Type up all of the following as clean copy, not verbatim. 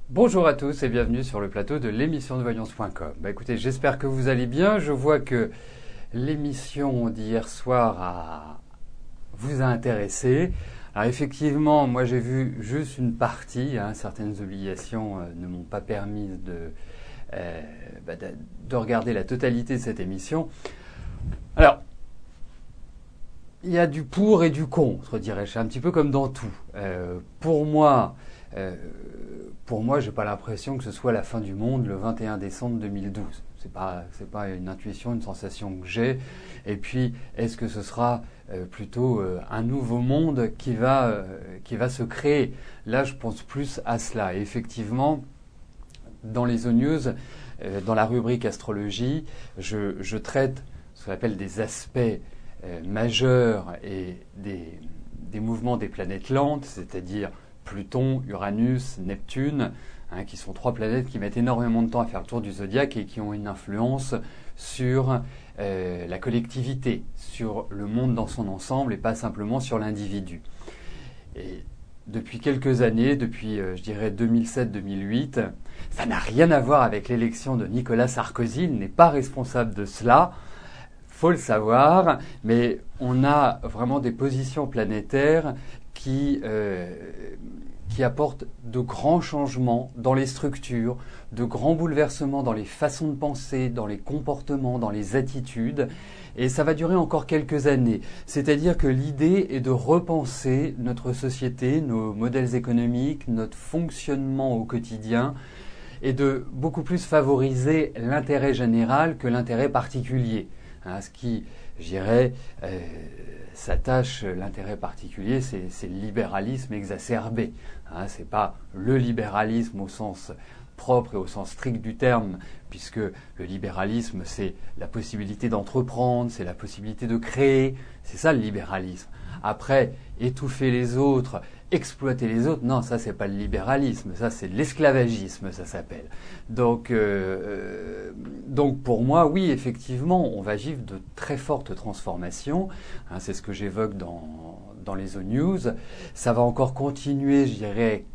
Bonjour à tous et bienvenue sur le plateau de l'émission de voyance.com. Écoutez, j'espère que vous allez bien. Je vois que l'émission d'hier soir vous a intéressé. Alors effectivement, moi j'ai vu juste une partie. Certaines obligations ne m'ont pas permis de regarder la totalité de cette émission. Alors, il y a du pour et du contre, dirais-je, un petit peu comme dans tout. Pour moi, j'ai pas l'impression que ce soit la fin du monde le 21 décembre 2012. C'est pas une intuition, une sensation que j'ai. Et puis, est-ce que ce sera plutôt un nouveau monde qui va se créer? Là, je pense plus à cela. Et effectivement, dans les news, dans la rubrique astrologie, je traite ce qu'on appelle des aspects majeurs et des mouvements des planètes lentes, c'est-à-dire Pluton, Uranus, Neptune, qui sont trois planètes qui mettent énormément de temps à faire le tour du zodiaque et qui ont une influence sur la collectivité, sur le monde dans son ensemble et pas simplement sur l'individu. Et depuis quelques années, depuis je dirais 2007-2008, ça n'a rien à voir avec l'élection de Nicolas Sarkozy, il n'est pas responsable de cela. Faut le savoir, mais on a vraiment des positions planétaires qui apportent de grands changements dans les structures, de grands bouleversements dans les façons de penser, dans les comportements, dans les attitudes. Et ça va durer encore quelques années. C'est-à-dire que l'idée est de repenser notre société, nos modèles économiques, notre fonctionnement au quotidien, et de beaucoup plus favoriser l'intérêt général que l'intérêt particulier. Ce qui, je dirais, s'attache l'intérêt particulier, c'est le libéralisme exacerbé. C'est pas le libéralisme au sens propre et au sens strict du terme, puisque le libéralisme, c'est la possibilité d'entreprendre, c'est la possibilité de créer, c'est ça le libéralisme. Après, étouffer les autres, exploiter les autres, non, ça c'est pas le libéralisme, ça c'est l'esclavagisme, ça s'appelle. Donc pour moi, oui, effectivement, on va vivre de très fortes transformations. C'est ce que j'évoque dans les news. Ça va encore continuer, je dirais,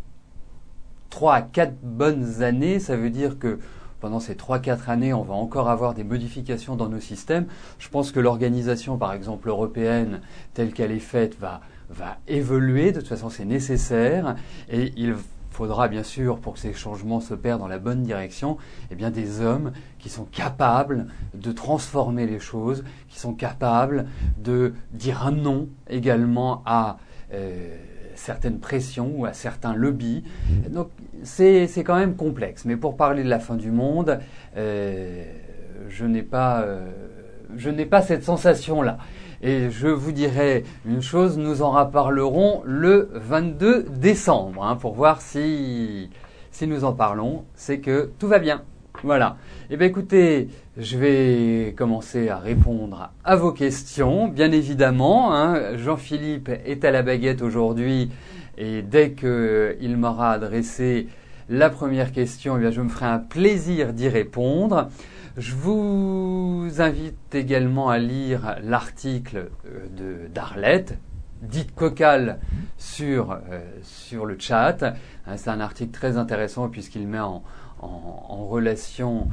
3 à 4 bonnes années. Ça veut dire que pendant ces 3-4 années, on va encore avoir des modifications dans nos systèmes. Je pense que l'organisation, par exemple, européenne, telle qu'elle est faite, va évoluer. De toute façon, c'est nécessaire. Et il faudra, bien sûr, pour que ces changements se perdent dans la bonne direction, des hommes qui sont capables de transformer les choses, qui sont capables de dire un non également à certaines pressions ou à certains lobbies. Donc c'est quand même complexe. Mais pour parler de la fin du monde, je n'ai pas cette sensation-là. Et je vous dirai une chose, nous en reparlerons le 22 décembre, pour voir si nous en parlons, c'est que tout va bien. Voilà. Écoutez, je vais commencer à répondre à vos questions, bien évidemment. Jean-Philippe est à la baguette aujourd'hui et dès qu'il m'aura adressé la première question, je me ferai un plaisir d'y répondre. Je vous invite également à lire l'article d'Arlette, dite Cocal, sur le chat. C'est un article très intéressant puisqu'il met en relation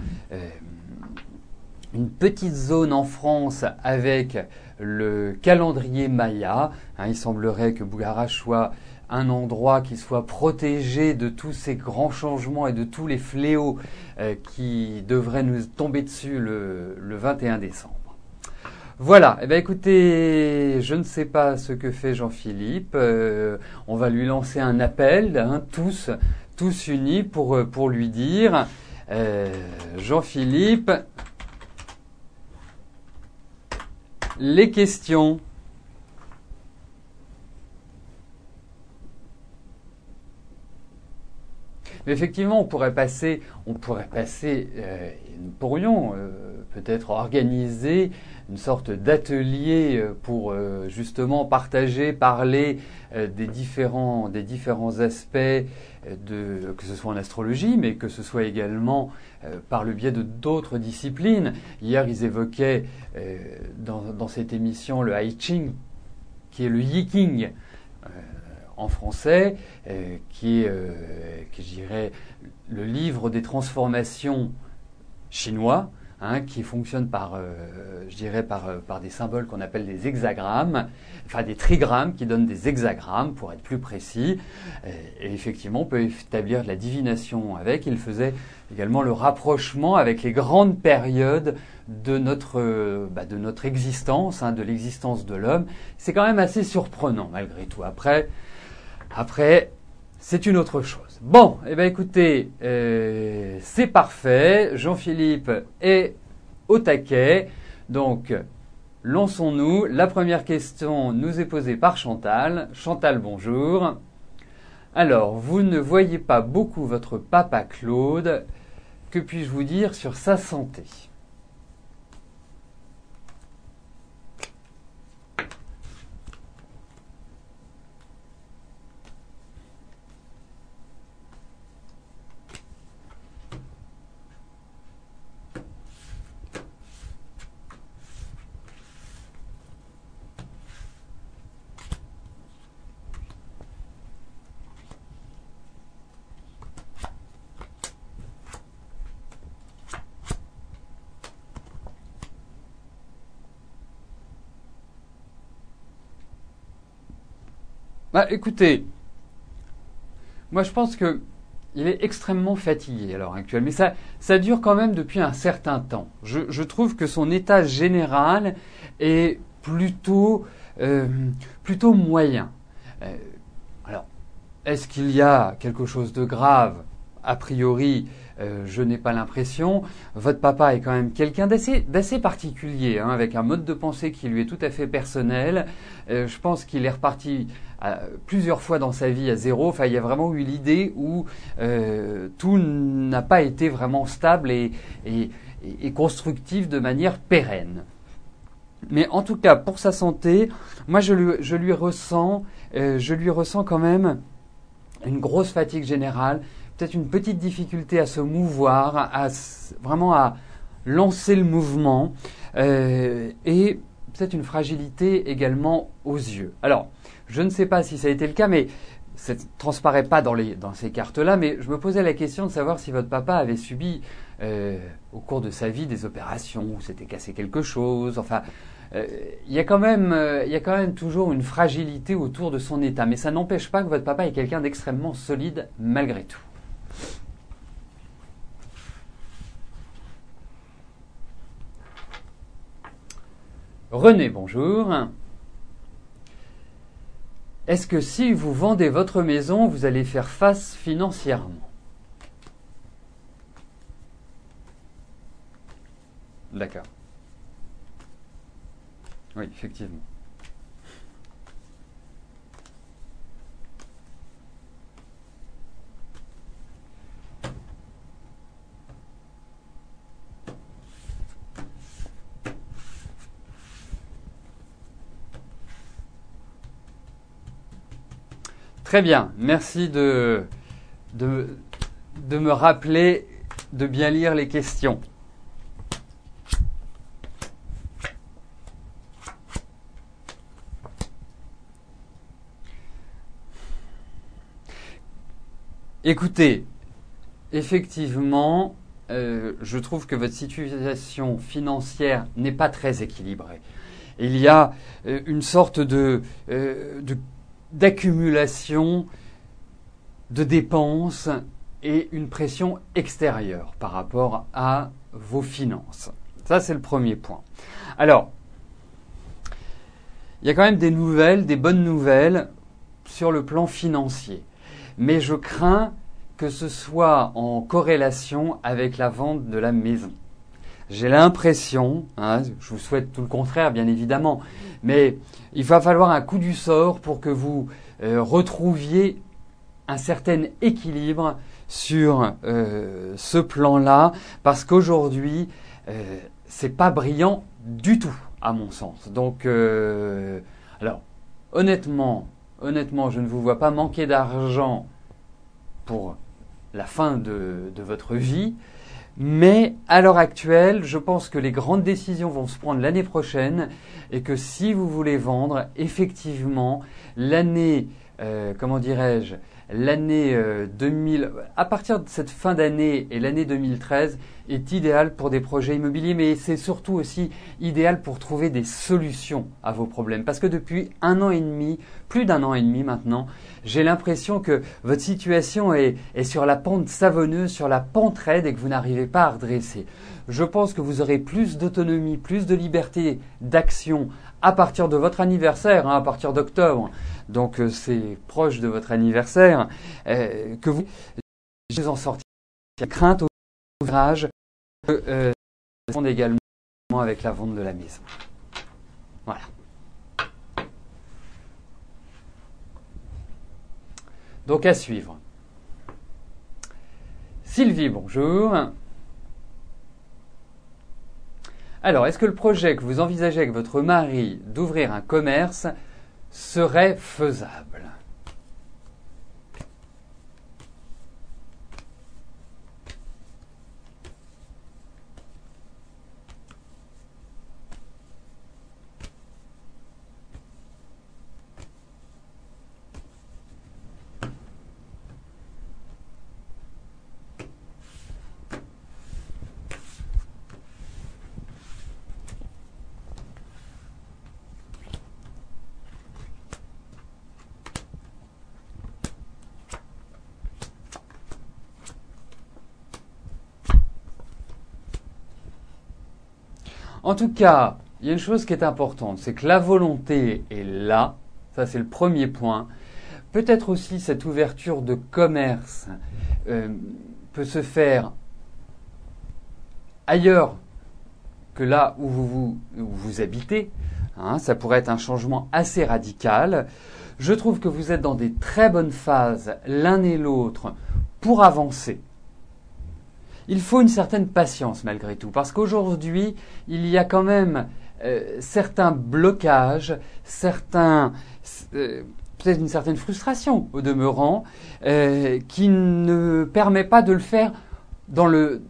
une petite zone en France avec le calendrier Maya. Il semblerait que Bougarache soit un endroit qui soit protégé de tous ces grands changements et de tous les fléaux qui devraient nous tomber dessus le 21 décembre. Voilà, écoutez, je ne sais pas ce que fait Jean-Philippe, on va lui lancer un appel, tous unis pour lui dire Jean-Philippe, les questions. Mais effectivement, nous pourrions peut-être organiser une sorte d'atelier pour justement parler des différents aspects que ce soit en astrologie, mais que ce soit également par le biais de d'autres disciplines. Hier, ils évoquaient dans cette émission le I Ching, qui est le Yi King. en français, qui est, je dirais, le livre des transformations chinois, hein, qui fonctionne par, je dirais, par des symboles qu'on appelle des hexagrammes, enfin des trigrammes qui donnent des hexagrammes, pour être plus précis. Et effectivement, on peut établir de la divination avec. Il faisait également le rapprochement avec les grandes périodes de notre existence, hein, de l'existence de l'homme. C'est quand même assez surprenant, malgré tout. Après, c'est une autre chose. Bon, eh bien écoutez, c'est parfait. Jean-Philippe est au taquet. Donc, lançons-nous. La première question nous est posée par Chantal. Chantal, bonjour. Alors, vous ne voyez pas beaucoup votre papa Claude. Que puis-je vous dire sur sa santé ? Bah, écoutez, moi je pense que il est extrêmement fatigué à l'heure actuelle, mais ça dure quand même depuis un certain temps. Je trouve que son état général est plutôt moyen. Alors, est-ce qu'il y a quelque chose de grave ? A priori, je n'ai pas l'impression. Votre papa est quand même quelqu'un d'assez particulier, hein, avec un mode de pensée qui lui est tout à fait personnel. Je pense qu'il est reparti plusieurs fois dans sa vie à zéro. Enfin, il y a vraiment eu l'idée où tout n'a pas été vraiment stable et constructif de manière pérenne. Mais en tout cas, pour sa santé, moi je lui ressens quand même une grosse fatigue générale, peut-être une petite difficulté à se mouvoir, vraiment à lancer le mouvement, et peut-être une fragilité également aux yeux. Alors, je ne sais pas si ça a été le cas, mais ça ne transparaît pas dans ces cartes-là, mais je me posais la question de savoir si votre papa avait subi au cours de sa vie des opérations, ou s'était cassé quelque chose, enfin... il y a quand même toujours une fragilité autour de son état, mais ça n'empêche pas que votre papa est quelqu'un d'extrêmement solide malgré tout. René, bonjour. Est-ce que si vous vendez votre maison, vous allez faire face financièrement ? D'accord. Oui, effectivement. Très bien, merci de me rappeler de bien lire les questions. Écoutez, effectivement, je trouve que votre situation financière n'est pas très équilibrée. Il y a une sorte d'accumulation de dépenses et une pression extérieure par rapport à vos finances. Ça, c'est le premier point. Alors, il y a quand même des bonnes nouvelles sur le plan financier. Mais je crains que ce soit en corrélation avec la vente de la maison. J'ai l'impression, hein, je vous souhaite tout le contraire bien évidemment, mais il va falloir un coup du sort pour que vous retrouviez un certain équilibre sur ce plan-là, parce qu'aujourd'hui, c'est pas brillant du tout, à mon sens. Donc, alors, honnêtement, je ne vous vois pas manquer d'argent pour la fin de votre vie. Mais à l'heure actuelle, je pense que les grandes décisions vont se prendre l'année prochaine et que si vous voulez vendre, effectivement, l'année comment dirais-je, l'année 2000, à partir de cette fin d'année et l'année 2013 est idéal pour des projets immobiliers, mais c'est surtout aussi idéal pour trouver des solutions à vos problèmes. Parce que depuis 1 an et demi, plus d'1 an et demi maintenant, j'ai l'impression que votre situation est sur la pente savonneuse, sur la pente raide et que vous n'arrivez pas à redresser. Je pense que vous aurez plus d'autonomie, plus de liberté d'action à partir de votre anniversaire, à partir d'octobre. Donc c'est proche de votre anniversaire, que vous en sortir. Crainte au ouvrage, également avec la vente de la maison. Voilà. Donc à suivre. Sylvie, bonjour. Alors, est-ce que le projet que vous envisagez avec votre mari d'ouvrir un commerce serait faisable ? En tout cas, il y a une chose qui est importante, c'est que la volonté est là, ça c'est le premier point. Peut-être aussi cette ouverture de commerce peut se faire ailleurs que là où vous habitez. Ça pourrait être un changement assez radical. Je trouve que vous êtes dans des très bonnes phases l'un et l'autre pour avancer. Il faut une certaine patience malgré tout, parce qu'aujourd'hui, il y a quand même certains blocages, peut-être une certaine frustration au demeurant, qui ne permet pas de le faire dans le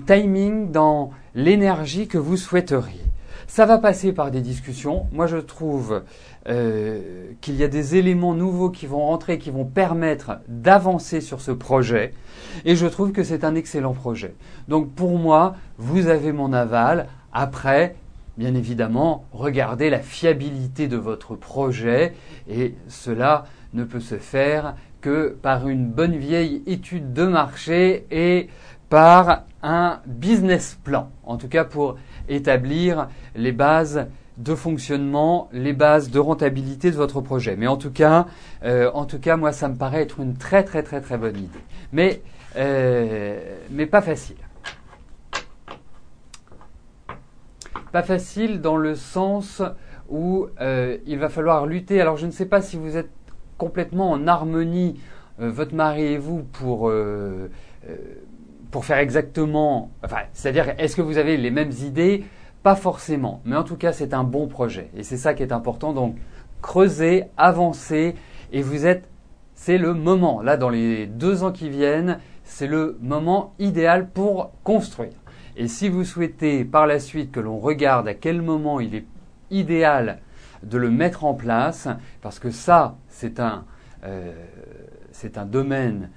timing, dans l'énergie que vous souhaiteriez. Ça va passer par des discussions. Moi, je trouve qu'il y a des éléments nouveaux qui vont rentrer, qui vont permettre d'avancer sur ce projet. Et je trouve que c'est un excellent projet. Donc, pour moi, vous avez mon aval. Après, bien évidemment, regardez la fiabilité de votre projet. Et cela ne peut se faire que par une bonne vieille étude de marché et par un business plan. En tout cas, pour établir les bases de fonctionnement, les bases de rentabilité de votre projet. Mais en tout cas, moi, ça me paraît être une très très très très bonne idée. Mais pas facile. Pas facile dans le sens où il va falloir lutter. Alors, je ne sais pas si vous êtes complètement en harmonie, votre mari et vous, pour faire exactement, c'est-à-dire, est-ce que vous avez les mêmes idées ? Pas forcément, mais en tout cas, c'est un bon projet. Et c'est ça qui est important. Donc, creusez, avancez, et c'est le moment. Là, dans les 2 ans qui viennent, c'est le moment idéal pour construire. Et si vous souhaitez par la suite que l'on regarde à quel moment il est idéal de le mettre en place, parce que ça, c'est un domaine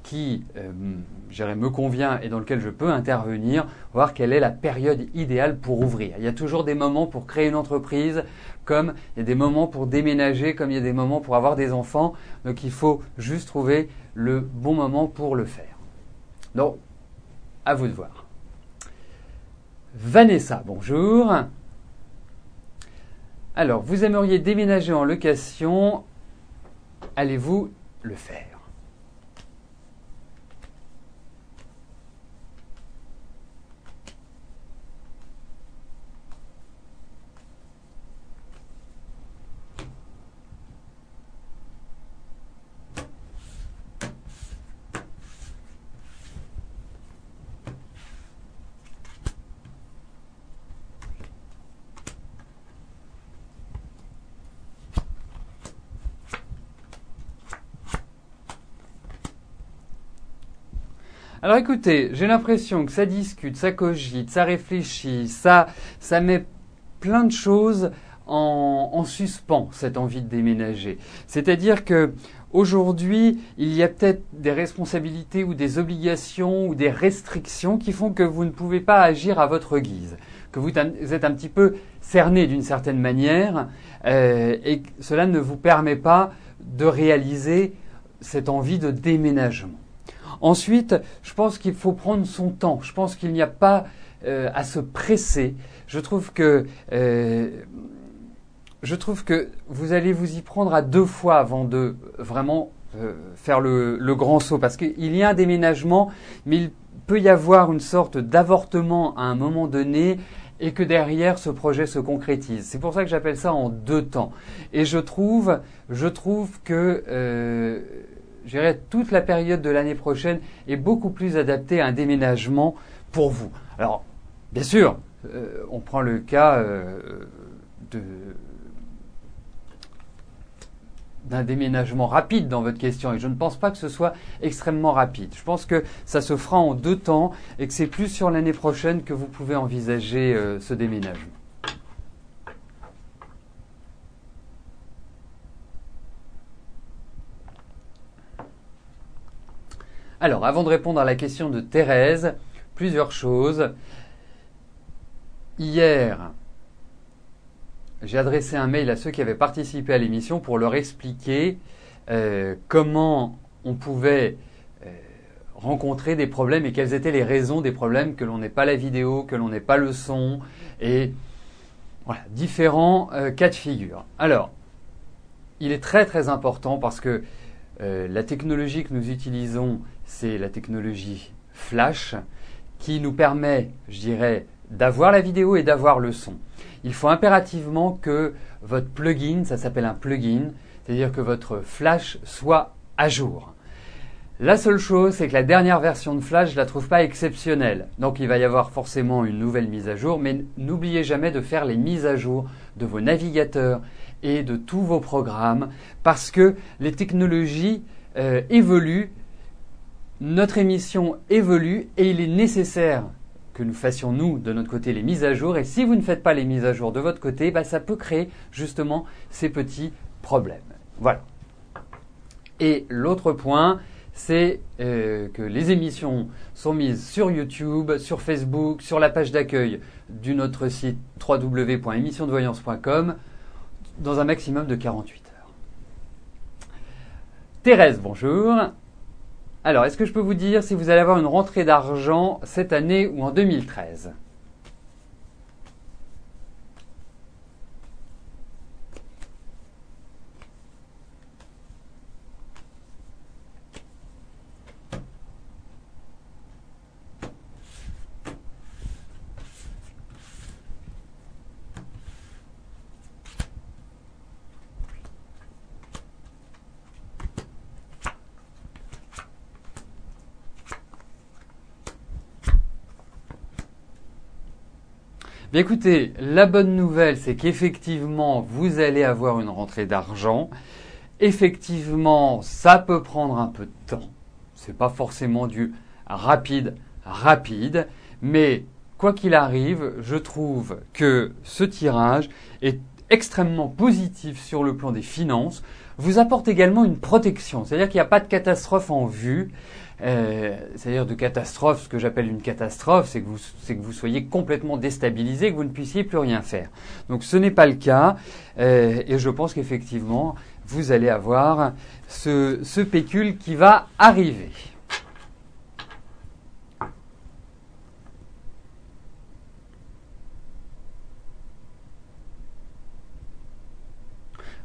qui me convient et dans lequel je peux intervenir, voir quelle est la période idéale pour ouvrir. Il y a toujours des moments pour créer une entreprise, comme il y a des moments pour déménager, comme il y a des moments pour avoir des enfants. Donc il faut juste trouver le bon moment pour le faire. Donc, à vous de voir. Vanessa, bonjour. Alors, vous aimeriez déménager en location. Allez-vous le faire ? Alors écoutez, j'ai l'impression que ça discute, ça cogite, ça réfléchit, ça met plein de choses en suspens cette envie de déménager. C'est-à-dire que aujourd'hui, il y a peut-être des responsabilités ou des obligations ou des restrictions qui font que vous ne pouvez pas agir à votre guise, que vous êtes un petit peu cerné d'une certaine manière et que cela ne vous permet pas de réaliser cette envie de déménagement. Ensuite, je pense qu'il faut prendre son temps. Je pense qu'il n'y a pas à se presser. Je trouve que vous allez vous y prendre à 2 fois avant de vraiment faire le grand saut. Parce qu'il y a un déménagement, mais il peut y avoir une sorte d'avortement à un moment donné et que derrière ce projet se concrétise. C'est pour ça que j'appelle ça en 2 temps. Et je trouve que je dirais, toute la période de l'année prochaine est beaucoup plus adaptée à un déménagement pour vous. Alors, bien sûr, on prend le cas d'un déménagement rapide dans votre question et je ne pense pas que ce soit extrêmement rapide. Je pense que ça se fera en 2 temps et que c'est plus sur l'année prochaine que vous pouvez envisager ce déménagement. Alors, avant de répondre à la question de Thérèse, plusieurs choses. Hier, j'ai adressé un mail à ceux qui avaient participé à l'émission pour leur expliquer comment on pouvait rencontrer des problèmes et quelles étaient les raisons des problèmes, que l'on n'ait pas la vidéo, que l'on n'ait pas le son, et voilà, différents cas de figure. Alors, il est très très important parce que la technologie que nous utilisons, c'est la technologie Flash qui nous permet, je dirais, d'avoir la vidéo et d'avoir le son. Il faut impérativement que votre plugin, ça s'appelle un plugin, c'est-à-dire que votre Flash soit à jour. La seule chose, c'est que la dernière version de Flash, je la trouve pas exceptionnelle. Donc il va y avoir forcément une nouvelle mise à jour, mais n'oubliez jamais de faire les mises à jour de vos navigateurs et de tous vos programmes, parce que les technologies évoluent, notre émission évolue et il est nécessaire que nous fassions, nous, de notre côté, les mises à jour. Et si vous ne faites pas les mises à jour de votre côté, ça peut créer justement ces petits problèmes. Voilà. Et l'autre point, c'est que les émissions sont mises sur YouTube, sur Facebook, sur la page d'accueil de notre site www.émissionsdevoyance.com dans un maximum de 48 heures. Thérèse, bonjour. Alors, est-ce que je peux vous dire si vous allez avoir une rentrée d'argent cette année ou en 2013 ? Bien écoutez, la bonne nouvelle, c'est qu'effectivement, vous allez avoir une rentrée d'argent. Effectivement, ça peut prendre un peu de temps. C'est pas forcément du rapide, mais quoi qu'il arrive, je trouve que ce tirage est extrêmement positif sur le plan des finances, vous apporte également une protection, c'est-à-dire qu'il n'y a pas de catastrophe en vue. C'est-à-dire de catastrophe, ce que j'appelle une catastrophe, c'est que vous soyez complètement déstabilisé, que vous ne puissiez plus rien faire. Donc ce n'est pas le cas, et je pense qu'effectivement, vous allez avoir ce pécule qui va arriver.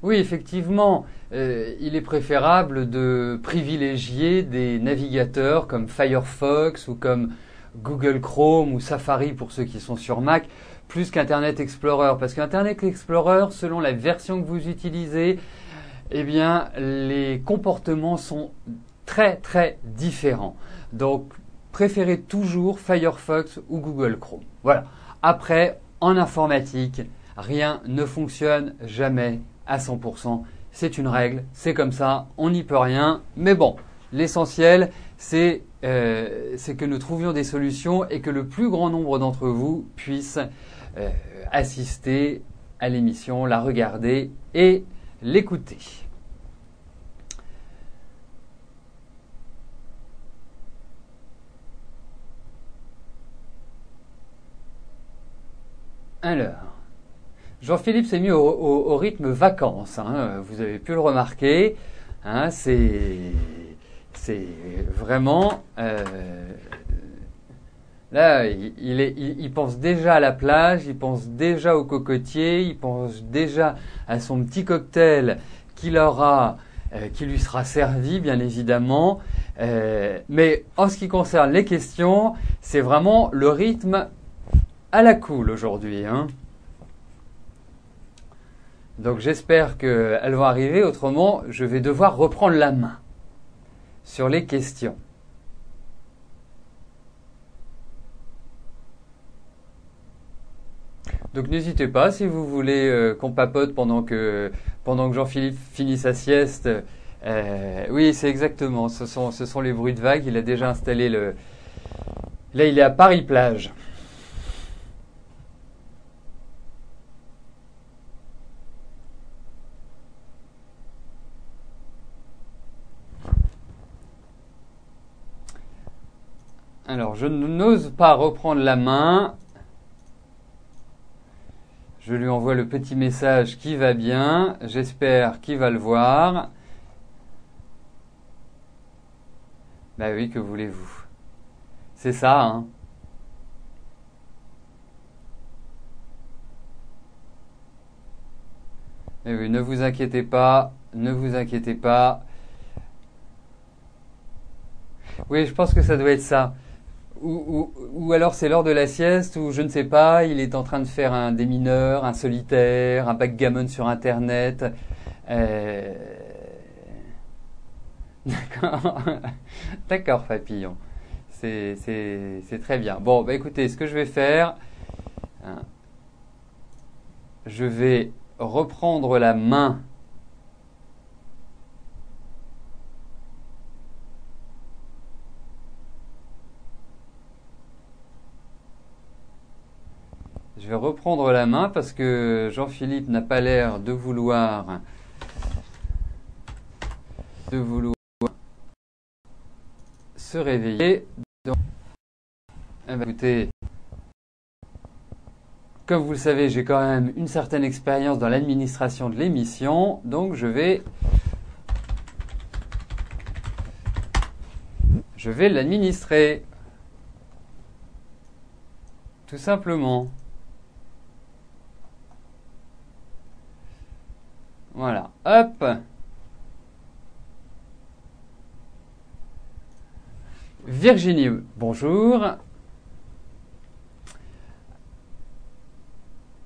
Oui, effectivement, il est préférable de privilégier des navigateurs comme Firefox ou comme Google Chrome ou Safari pour ceux qui sont sur Mac, plus qu'Internet Explorer. Parce qu'Internet Explorer, selon la version que vous utilisez, eh bien, les comportements sont très très différents. Donc, préférez toujours Firefox ou Google Chrome. Voilà. Après, en informatique, rien ne fonctionne jamais à 100%. C'est une règle, c'est comme ça, on n'y peut rien. Mais bon, l'essentiel, c'est que nous trouvions des solutions et que le plus grand nombre d'entre vous puissent assister à l'émission, la regarder et l'écouter. Alors, Jean-Philippe s'est mis au rythme vacances, hein, vous avez pu le remarquer, hein, c'est vraiment... là, il pense déjà à la plage, il pense déjà au cocotier, il pense déjà à son petit cocktail qui lui sera servi, bien évidemment. Mais en ce qui concerne les questions, c'est vraiment le rythme à la cool aujourd'hui, hein. Donc j'espère qu'elles vont arriver, autrement je vais devoir reprendre la main sur les questions. Donc n'hésitez pas si vous voulez qu'on papote pendant que Jean-Philippe finit sa sieste. Oui, c'est exactement, ce sont les bruits de vagues. Il a déjà installé le... Là, il est à Paris-Plage. Alors, je n'ose pas reprendre la main. Je lui envoie le petit message qui va bien. J'espère qu'il va le voir. Bah oui, que voulez-vous? C'est ça, hein. Mais oui, ne vous inquiétez pas. Ne vous inquiétez pas. Oui, je pense que ça doit être ça. Ou alors c'est l'heure de la sieste, ou je ne sais pas, il est en train de faire un démineur, un solitaire, un backgammon sur Internet. Euh... D'accord, d'accord, Papillon. C'est très bien. Bon, bah écoutez, ce que je vais faire, hein, je vais reprendre la main. Je vais reprendre la main parce que Jean-Philippe n'a pas l'air de vouloir se réveiller. Donc, eh ben, écoutez, comme vous le savez, j'ai quand même une certaine expérience dans l'administration de l'émission, donc je vais l'administrer. Tout simplement. Voilà, hop. Virginie, bonjour.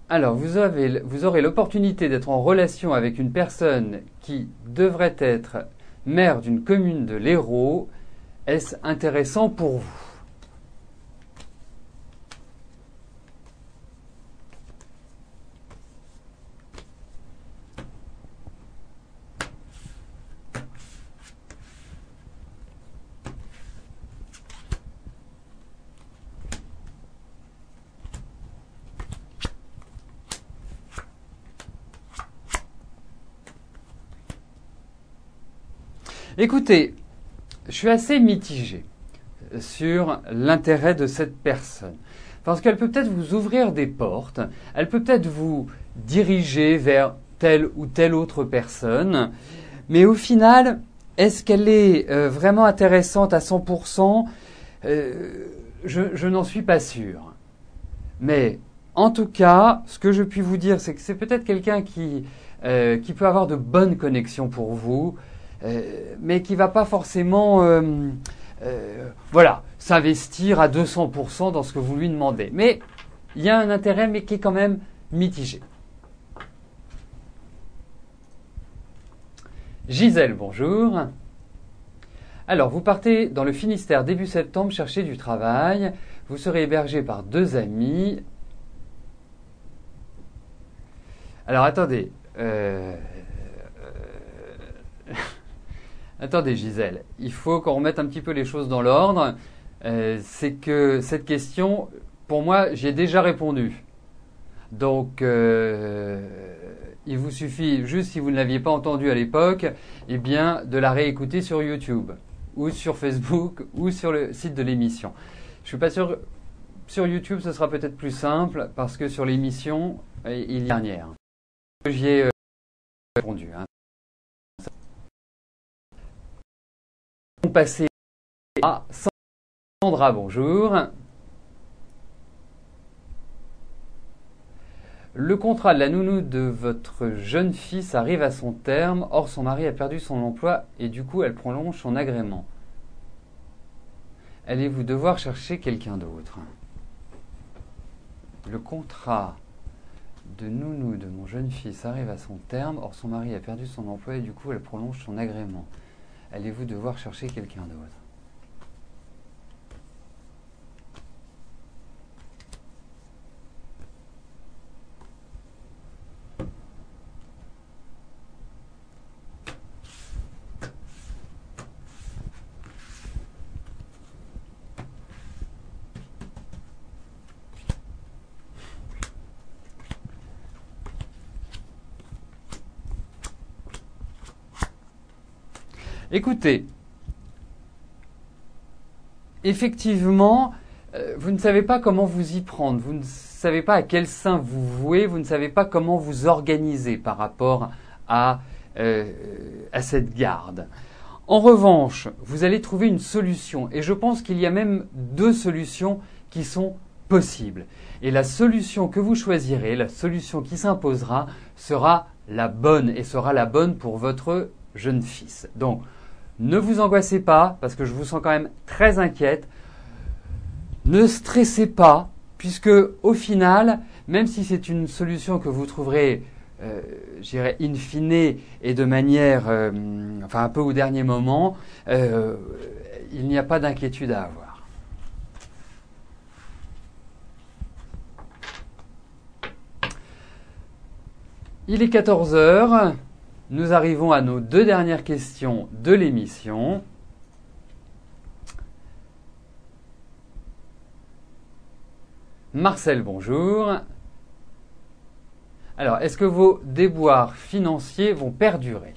Alors, vous aurez l'opportunité d'être en relation avec une personne qui devrait être maire d'une commune de l'Hérault. Est-ce intéressant pour vous? Écoutez, je suis assez mitigé sur l'intérêt de cette personne. Parce qu'elle peut peut-être vous ouvrir des portes, elle peut peut-être vous diriger vers telle ou telle autre personne, mais au final, est-ce qu'elle est vraiment intéressante à 100%? Je n'en suis pas sûr. Mais en tout cas, ce que je puis vous dire, c'est que c'est peut-être quelqu'un qui peut avoir de bonnes connexions pour vous, mais qui va pas forcément s'investir à 200% dans ce que vous lui demandez. Mais il y a un intérêt, mais qui est quand même mitigé. Gisèle, bonjour. Alors, vous partez dans le Finistère début septembre chercher du travail. Vous serez hébergé par 2 amis. Alors, attendez. Attendez, Gisèle. Il faut qu'on remette un petit peu les choses dans l'ordre. C'est que cette question, pour moi, j'y ai déjà répondu. Donc, il vous suffit, juste si vous ne l'aviez pas entendu à l'époque, eh bien, de la réécouter sur YouTube, ou sur Facebook, ou sur le site de l'émission. Je suis pas sûr, sur YouTube, ce sera peut-être plus simple, parce que sur l'émission, il y a dernière. J'y ai répondu. Hein. On passe à Sandra, bonjour. Le contrat de la nounou de votre jeune fils arrive à son terme, or son mari a perdu son emploi et du coup elle prolonge son agrément. Allez-vous devoir chercher quelqu'un d'autre? Le contrat de nounou de mon jeune fils arrive à son terme, or son mari a perdu son emploi et du coup elle prolonge son agrément. Allez-vous devoir chercher quelqu'un d'autre? Écoutez, effectivement, vous ne savez pas comment vous y prendre, vous ne savez pas à quel saint vous vouer, vous ne savez pas comment vous organiser par rapport à cette garde. En revanche, vous allez trouver une solution, et je pense qu'il y a même deux solutions qui sont possibles. Et la solution que vous choisirez, la solution qui s'imposera, sera la bonne, et sera la bonne pour votre jeune fils. Donc, ne vous angoissez pas, parce que je vous sens quand même très inquiète. Ne stressez pas, puisque au final, même si c'est une solution que vous trouverez, je dirais, in fine et de manière, enfin un peu au dernier moment, il n'y a pas d'inquiétude à avoir. Il est 14 heures. Nous arrivons à nos deux dernières questions de l'émission. Marcel, bonjour. Alors, est-ce que vos déboires financiers vont perdurer ?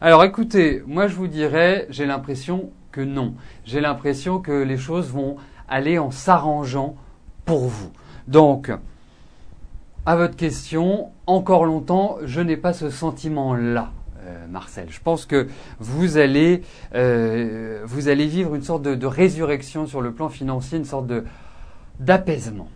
Alors écoutez, moi je vous dirais, j'ai l'impression que non. J'ai l'impression que les choses vont aller en s'arrangeant pour vous. Donc, à votre question, encore longtemps, je n'ai pas ce sentiment-là, Marcel. Je pense que vous allez vivre une sorte de résurrection sur le plan financier, une sorte d'apaisement.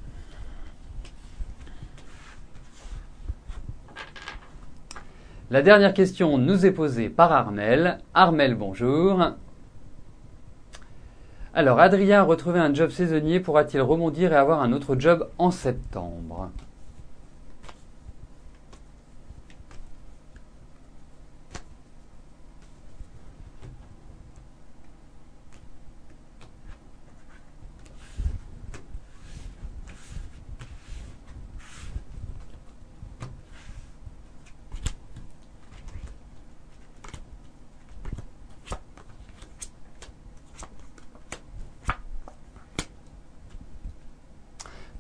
La dernière question nous est posée par Armel. Armel, bonjour. Alors, Adrien a retrouvé un job saisonnier. Pourra-t-il rebondir et avoir un autre job en septembre ?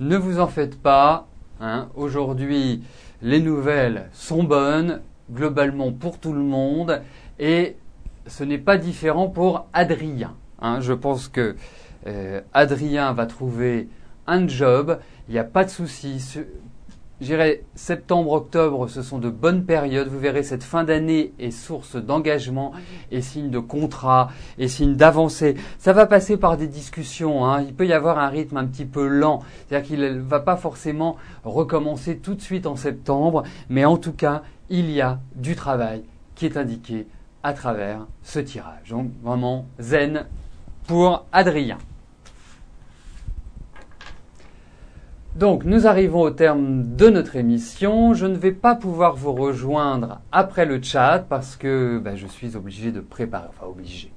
Ne vous en faites pas. Hein. Aujourd'hui, les nouvelles sont bonnes, globalement pour tout le monde, et ce n'est pas différent pour Adrien. Hein. Je pense que Adrien va trouver un job, il n'y a pas de souci. Je dirais septembre-octobre, ce sont de bonnes périodes. Vous verrez, cette fin d'année est source d'engagement, est signe de contrat, est signe d'avancée. Ça va passer par des discussions. Hein. Il peut y avoir un rythme un petit peu lent. C'est-à-dire qu'il ne va pas forcément recommencer tout de suite en septembre. Mais en tout cas, il y a du travail qui est indiqué à travers ce tirage. Donc vraiment zen pour Adrien. Donc, nous arrivons au terme de notre émission. Je ne vais pas pouvoir vous rejoindre après le chat parce que je suis obligé de préparer. Enfin, obligé.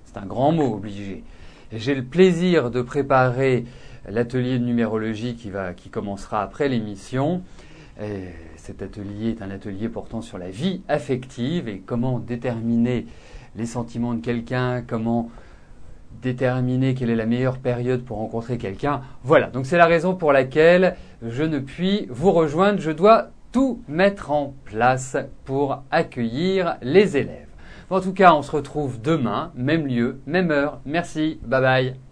C'est un grand mot, obligé. Et j'ai le plaisir de préparer l'atelier de numérologie qui commencera après l'émission. Et cet atelier est un atelier portant sur la vie affective et comment déterminer les sentiments de quelqu'un, comment déterminer quelle est la meilleure période pour rencontrer quelqu'un. Voilà, donc c'est la raison pour laquelle je ne puis vous rejoindre. Je dois tout mettre en place pour accueillir les élèves. En tout cas, on se retrouve demain, même lieu, même heure. Merci, bye bye.